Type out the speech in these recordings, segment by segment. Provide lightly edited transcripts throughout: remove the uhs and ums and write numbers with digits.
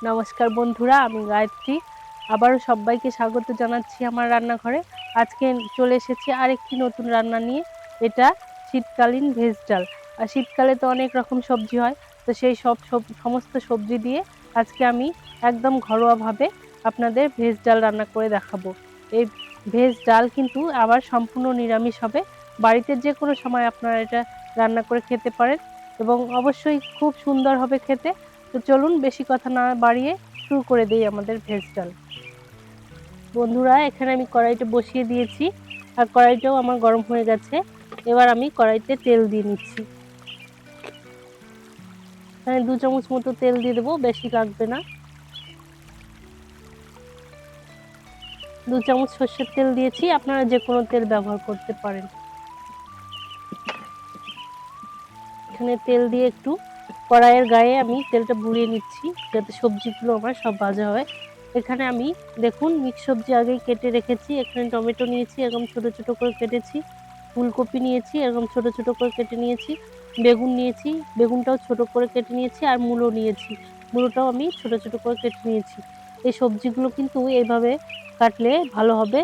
নমস্কার বন্ধুরা, আমি গায়ত্রী। আবারও সবাইকে স্বাগত জানাচ্ছি আমার রান্নাঘরে। আজকে চলে এসেছি আরেকটি নতুন রান্না নিয়ে। এটা শীতকালীন ভেজ ডাল। আর শীতকালে তো অনেক রকম সবজি হয়, তো সেই সমস্ত সবজি দিয়ে আজকে আমি একদম ঘরোয়াভাবে আপনাদের ভেজ ডাল রান্না করে দেখাবো। এই ভেজ ডাল কিন্তু আবার সম্পূর্ণ নিরামিষ হবে। বাড়িতে যে কোনো সময় আপনারা এটা রান্না করে খেতে পারেন এবং অবশ্যই খুব সুন্দর হবে খেতে। তো চলুন বেশি কথা না বাড়িয়ে শুরু করে দেই আমাদের ভেজ ডাল। বন্ধুরা, এখানে আমি কড়াইটা বসিয়ে দিয়েছি আর কড়াইটাও আমার গরম হয়ে গেছে। এবার আমি কড়াইতে তেল দিয়ে নিচ্ছি। এখানে 2 চামচ মতো তেল দিয়ে দেবো, বেশি লাগবে না। 2 চামচ সর্ষের তেল দিয়েছি, আপনারা যে কোনো তেল ব্যবহার করতে পারেন। এখানে তেল দিয়ে একটু কড়াইয়ের গায়ে আমি তেলটা বুলিয়ে নিচ্ছি যাতে সবজিগুলো আমার সব ভাজা হয়। এখানে আমি দেখুন মিক্স সবজি আগেই কেটে রেখেছি। এখানে টমেটো নিয়েছি, এরকম ছোট ছোট করে কেটেছি। ফুলকপি নিয়েছি, এরকম ছোট ছোট করে কেটে নিয়েছি। বেগুন নিয়েছি, বেগুনটাও ছোট করে কেটে নিয়েছি। আর মূলো নিয়েছি, মূলোটাও আমি ছোট ছোট করে কেটে নিয়েছি। এই সবজিগুলো কিন্তু এইভাবে কাটলে ভালো হবে,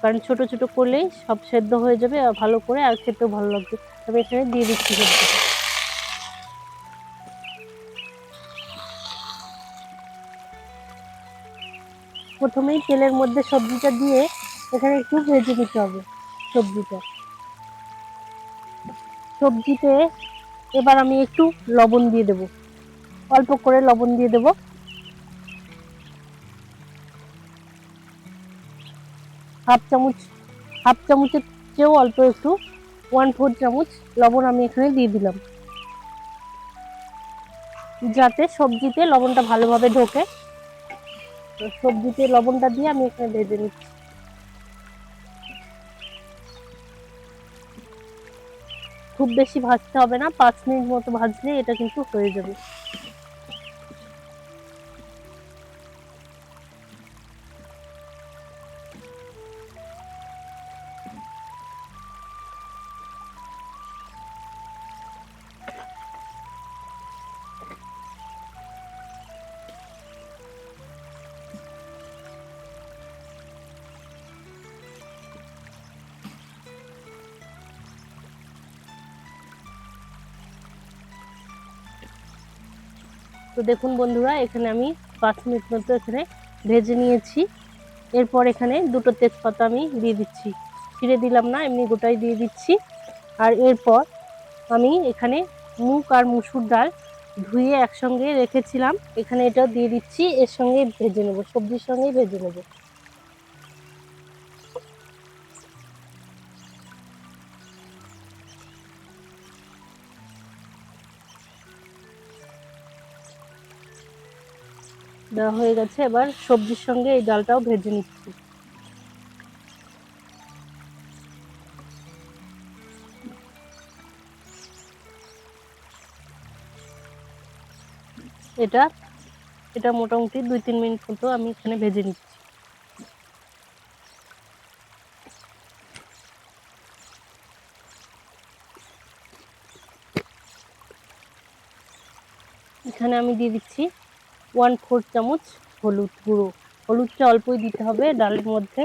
কারণ ছোট ছোট করলেই সব সেদ্ধ হয়ে যাবে আর ভালো করে, আর খেতেও ভালো লাগবে। আমি এখানে দিয়ে দিচ্ছি সবজিটা। প্রথমেই তেলের মধ্যে সবজিটা দিয়ে এখানে একটু ভেজে নিতে হবে সবজিতে এবার আমি একটু লবণ দিয়ে দেব, অল্প করে লবণ দিয়ে দেব। হাফ চামচ, হাফ চামচের চেয়েও অল্প একটু, 1/4 চামচ লবণ আমি এখানে দিয়ে দিলাম, যাতে সবজিতে লবণটা ভালোভাবে ঢোকে। সবজিতে লবণটা দিয়ে আমি এখানে ভেজে নিচ্ছি। খুব বেশি ভাজতে হবে না, 5 মিনিট মতো ভাজলে এটা কিন্তু হয়ে যাবে। তো দেখুন বন্ধুরা, এখানে আমি 5 মিনিট মতো এখানে ভেজে নিয়েছি। এরপর এখানে 2টো তেজপাতা আমি দিয়ে দিচ্ছি, ছিঁড়ে দিলাম না, এমনি গোটাই দিয়ে দিচ্ছি। আর এরপর আমি এখানে মুগ আর মুসুর ডাল ধুয়ে একসঙ্গে রেখেছিলাম, এখানে এটা দিয়ে দিচ্ছি। এর সঙ্গে ভেজে নেব, সবজির সঙ্গেই ভেজে নেব। দেওয়া হয়ে গেছে, এবার সবজির সঙ্গে এই ডালটাও ভেজে নিচ্ছি। এটা এটা মোটামুটি 2-3 মিনিট মতো আমি এখানে ভেজে নিচ্ছি। এখানে আমি দিয়ে দিচ্ছি 1/4 চামচ হলুদ গুঁড়ো। হলুদটা অল্পই দিতে হবে ডালের মধ্যে।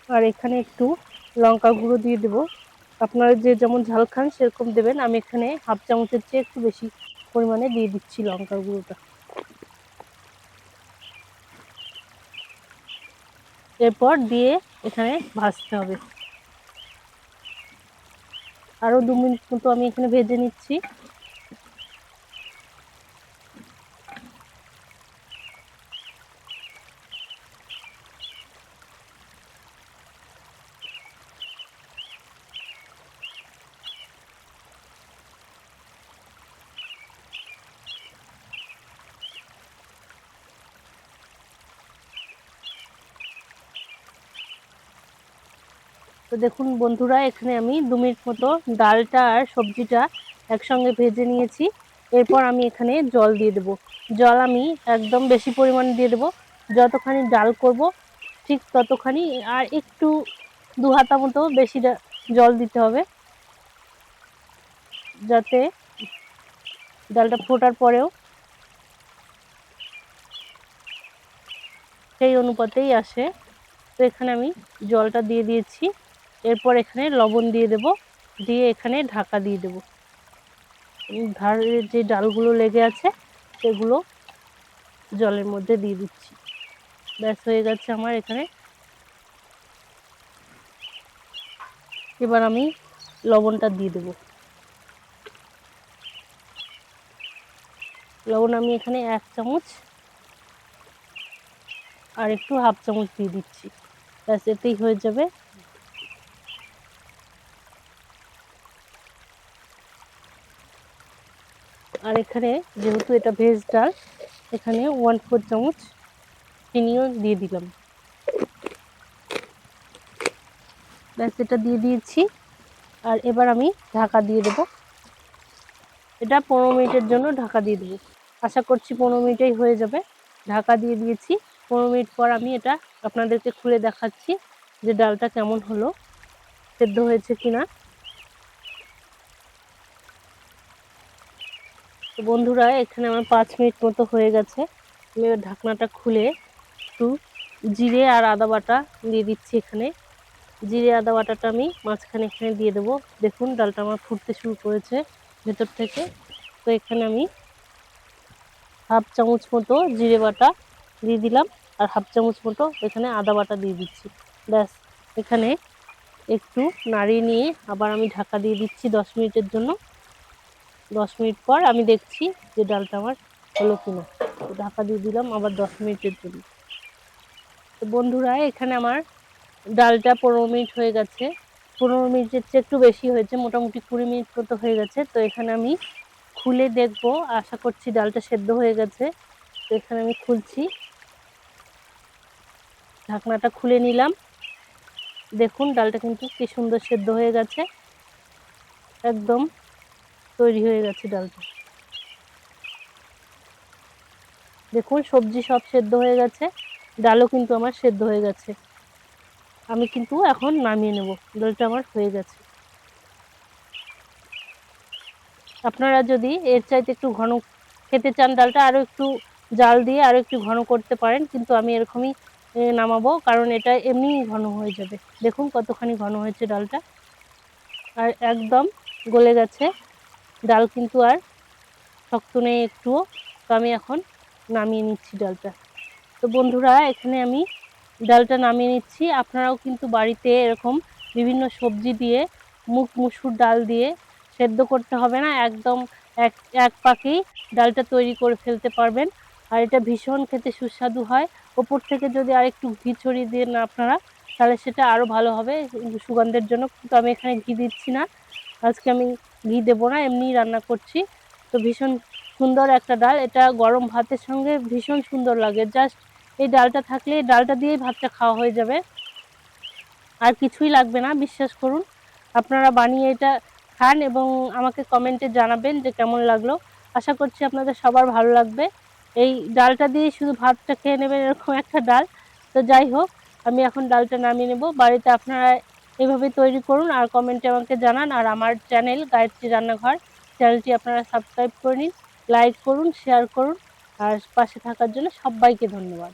আর এখানে একটু লঙ্কা গুঁড়ো দিয়ে দেবো, আপনারা যে যেমন ঝাল খান সেরকম দেবেন। আমি এখানে হাফ চামচের চেয়ে একটু বেশি পরিমাণে দিয়ে দিচ্ছি লঙ্কার গুঁড়োটা। এরপর দিয়ে এখানে ভাজতে হবে। আরো 2 মিনিট মতো আমি এখানে ভেজে নিচ্ছি। তো দেখুন বন্ধুরা, এখানে আমি 2 মিনিট মতো ডালটা আর সবজিটা একসঙ্গে ভেজে নিয়েছি। এরপর আমি এখানে জল দিয়ে দেবো। জল আমি একদম বেশি পরিমাণে দিয়ে দেবো, যতখানি ডাল করব ঠিক ততখানি। আর একটু 2 হাতা মতো বেশি জল দিতে হবে, যাতে ডালটা ফোটার পরেও সেই অনুপাতেই আসে। তো এখানে আমি জলটা দিয়ে দিয়েছি, এরপর এখানে লবণ দিয়ে দেব, দিয়ে এখানে ঢাকা দিয়ে দেব। ধারে যে ডালগুলো লেগে আছে সেগুলো জলের মধ্যে দিয়ে দিচ্ছি। ব্যাস হয়ে গেছে আমার এখানে। এবার আমি লবণটা দিয়ে দেব। লবণ আমি এখানে 1 চামচ আর একটু হাফ চামচ দিয়ে দিচ্ছি, ব্যাস এতেই হয়ে যাবে। আর এখানে যেহেতু এটা ভেজ ডাল, এখানে 1/4 চামচ চিনিও দিয়ে দিলাম। ব্যাস এটা দিয়ে দিয়েছি। আর এবার আমি ঢাকা দিয়ে দেব। এটা 15 মিনিটের জন্য ঢাকা দিয়ে দেবো। আশা করছি 15 মিনিটেই হয়ে যাবে। ঢাকা দিয়ে দিয়েছি। 15 মিনিট পর আমি এটা আপনাদেরকে খুলে দেখাচ্ছি যে ডালটা কেমন হলো, সেদ্ধ হয়েছে কিনা। তো বন্ধুরা, এখানে আমার 5 মিনিট মতো হয়ে গেছে। আমি এবার ঢাকনাটা খুলে একটু জিরে আর আদা বাটা দিয়ে দিচ্ছি। এখানে জিরে আদা বাটাটা আমি মাঝখানে এখানে দিয়ে দেবো। দেখুন ডালটা আমার ফুটতে শুরু করেছে ভেতর থেকে। তো এখানে আমি হাফ চামচ মতো জিরে বাটা দিয়ে দিলাম আর হাফ চামচ মতো এখানে আদা বাটা দিয়ে দিচ্ছি। ব্যাস এখানে একটু নাড়িয়ে নিয়ে আবার আমি ঢাকা দিয়ে দিচ্ছি 10 মিনিটের জন্য। 10 মিনিট পর আমি দেখছি যে ডালটা আমার হলো কিনা। ঢাকা দিয়ে দিলাম আবার 10 মিনিটের জন্য। তো বন্ধুরা, এখানে আমার ডালটা 15 মিনিট হয়ে গেছে। 15 মিনিটের চেয়ে একটু বেশি হয়েছে, মোটামুটি 20 মিনিট মতো হয়ে গেছে। তো এখানে আমি খুলে দেখবো, আশা করছি ডালটা সেদ্ধ হয়ে গেছে। তো এখানে আমি খুলছি, ঢাকনাটা খুলে নিলাম। দেখুন ডালটা কিন্তু কি সুন্দর সেদ্ধ হয়ে গেছে, একদম তৈরি হয়ে গেছে ডালটা। দেখুন সবজি সব সেদ্ধ হয়ে গেছে, ডালও কিন্তু আমার সেদ্ধ হয়ে গেছে। আমি কিন্তু এখন নামিয়ে নেব, ডালটা আমার হয়ে গেছে। আপনারা যদি এর চাইতে একটু ঘন খেতে চান ডালটা, আরও একটু জাল দিয়ে আরও একটু ঘন করতে পারেন, কিন্তু আমি এরকমই নামাবো, কারণ এটা এমনিই ঘন হয়ে যাবে। দেখুন কতখানি ঘন হয়েছে ডালটা, আর একদম গলে গেছে। ডাল কিন্তু আর শক্ত নেই একটুও। তো আমি এখন নামিয়ে নিচ্ছি ডালটা। তো বন্ধুরা, এখানে আমি ডালটা নামিয়ে নিচ্ছি। আপনারাও কিন্তু বাড়িতে এরকম বিভিন্ন সবজি দিয়ে, মুগ মুসুর ডাল দিয়ে সেদ্ধ করতে হবে না, একদম এক পাকেই ডালটা তৈরি করে ফেলতে পারবেন। আর এটা ভীষণ খেতে সুস্বাদু হয়। ওপর থেকে যদি আরেকটু ঘি ছড়িয়ে দেন আপনারা, তাহলে সেটা আরও ভালো হবে সুগন্ধের জন্য। কিন্তু আমি এখানে ঘি দিচ্ছি না, আজকে আমি ঘি দেবো না, এমনিই রান্না করছি। তো ভীষণ সুন্দর একটা ডাল, এটা গরম ভাতের সঙ্গে ভীষণ সুন্দর লাগে। জাস্ট এই ডালটা থাকলে, ডালটা দিয়েই ভাতটা খাওয়া হয়ে যাবে, আর কিছুই লাগবে না। বিশ্বাস করুন, আপনারা বানিয়ে এটা খান এবং আমাকে কমেন্টে জানাবেন যে কেমন লাগলো। আশা করছি আপনাদের সবার ভালো লাগবে। এই ডালটা দিয়ে শুধু ভাতটা খেয়ে নেবেন, এরকম একটা ডাল। তো যাই হোক, আমি এখন ডালটা নামিয়ে নেব। বাড়িতে আপনারা এভাবে তৈরি করুন আর কমেন্টে আমাকে জানান। আর আমার চ্যানেল গায়ত্রী রান্নাঘর, চ্যানেলটি আপনারা সাবস্ক্রাইব করে নিন, লাইক করুন, শেয়ার করুন, আর পাশে থাকার জন্য সবাইকে ধন্যবাদ।